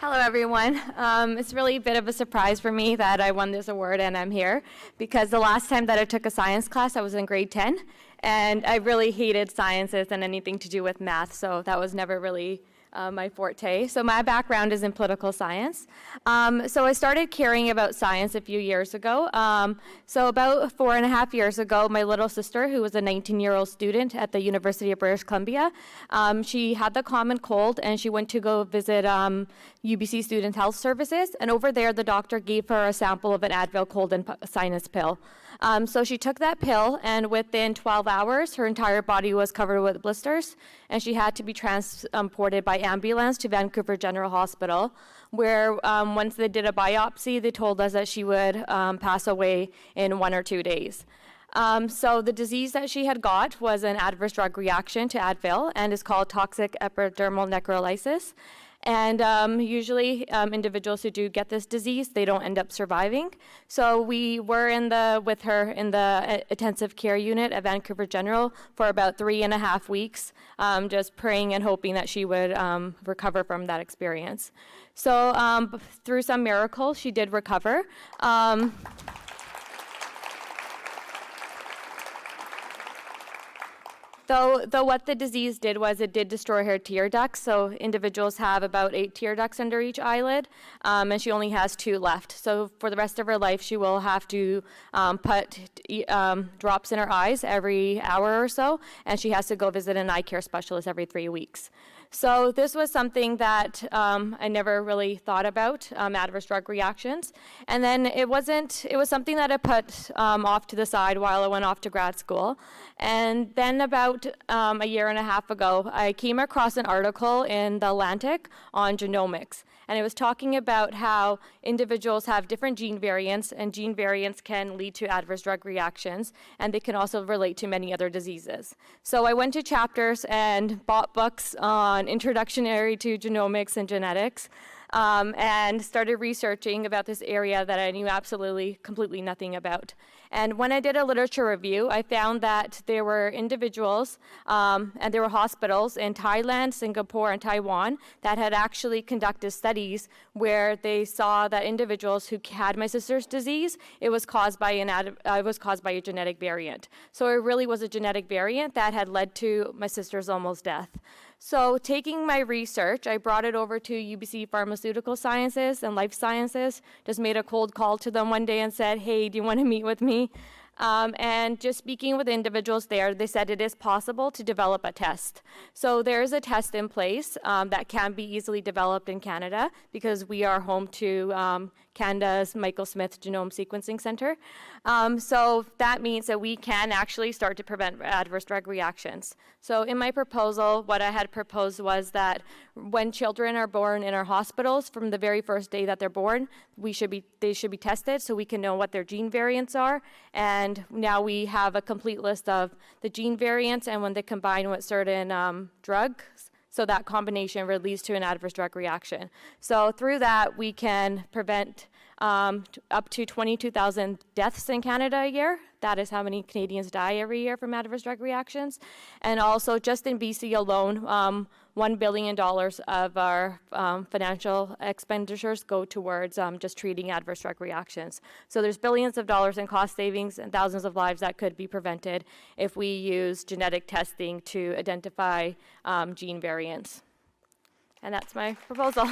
Hello, everyone. It's really a bit of a surprise for me that I won this award and I'm here, because the last time that I took a science class, I was in grade 10, and I really hated sciences and anything to do with math, so that was never really my forte. So my background is in political science. So I started caring about science a few years ago. So about 4.5 years ago, my little sister, who was a 19-year-old student at the University of British Columbia, she had the common cold and she went to go visit UBC Student Health Services. And over there, the doctor gave her a sample of an Advil cold and sinus pill. So she took that pill, and within 12 hours, her entire body was covered with blisters, and she had to be transported by ambulance to Vancouver General Hospital, where once they did a biopsy, they told us that she would pass away in 1 or 2 days. So the disease that she had got was an adverse drug reaction to Advil and is called toxic epidermal necrolysis. And usually individuals who do get this disease, they don't end up surviving. So we were with her in the intensive care unit at Vancouver General for about 3.5 weeks, just praying and hoping that she would recover from that experience. So through some miracle, she did recover. Though what the disease did was it did destroy her tear ducts, so individuals have about 8 tear ducts under each eyelid, and she only has 2 left. So for the rest of her life, she will have to put drops in her eyes every hour or so, and she has to go visit an eye care specialist every 3 weeks. So this was something that I never really thought about, adverse drug reactions. And then it was something that I put off to the side while I went off to grad school. And then about 1.5 years ago, I came across an article in The Atlantic on genomics. And it was talking about how individuals have different gene variants, and gene variants can lead to adverse drug reactions, and they can also relate to many other diseases. So I went to Chapters and bought books on introductory to genomics and genetics, and started researching about this area that I knew completely nothing about. And when I did a literature review, I found that there were individuals and there were hospitals in Thailand, Singapore, and Taiwan that had actually conducted studies where they saw that individuals who had my sister's disease, it was caused by a genetic variant. So it really was a genetic variant that had led to my sister's almost death. So taking my research, I brought it over to UBC Pharmaceutical Sciences and Life Sciences, just made a cold call to them one day and said, hey, do you want to meet with me? And just speaking with individuals there, they said it is possible to develop a test. So there is a test in place that can be easily developed in Canada because we are home to Canada's Michael Smith Genome Sequencing Center. So that means that we can actually start to prevent adverse drug reactions. So in my proposal, what I had proposed was that when children are born in our hospitals, from the very first day that they're born, they should be tested so we can know what their gene variants are. And now we have a complete list of the gene variants and when they combine with certain drugs, so that combination leads to an adverse drug reaction. So through that, we can prevent up to 22,000 deaths in Canada a year. That is how many Canadians die every year from adverse drug reactions. And also, just in BC alone, $1 billion of our financial expenditures go towards just treating adverse drug reactions. So there's billions of dollars in cost savings and thousands of lives that could be prevented if we use genetic testing to identify gene variants. And that's my proposal.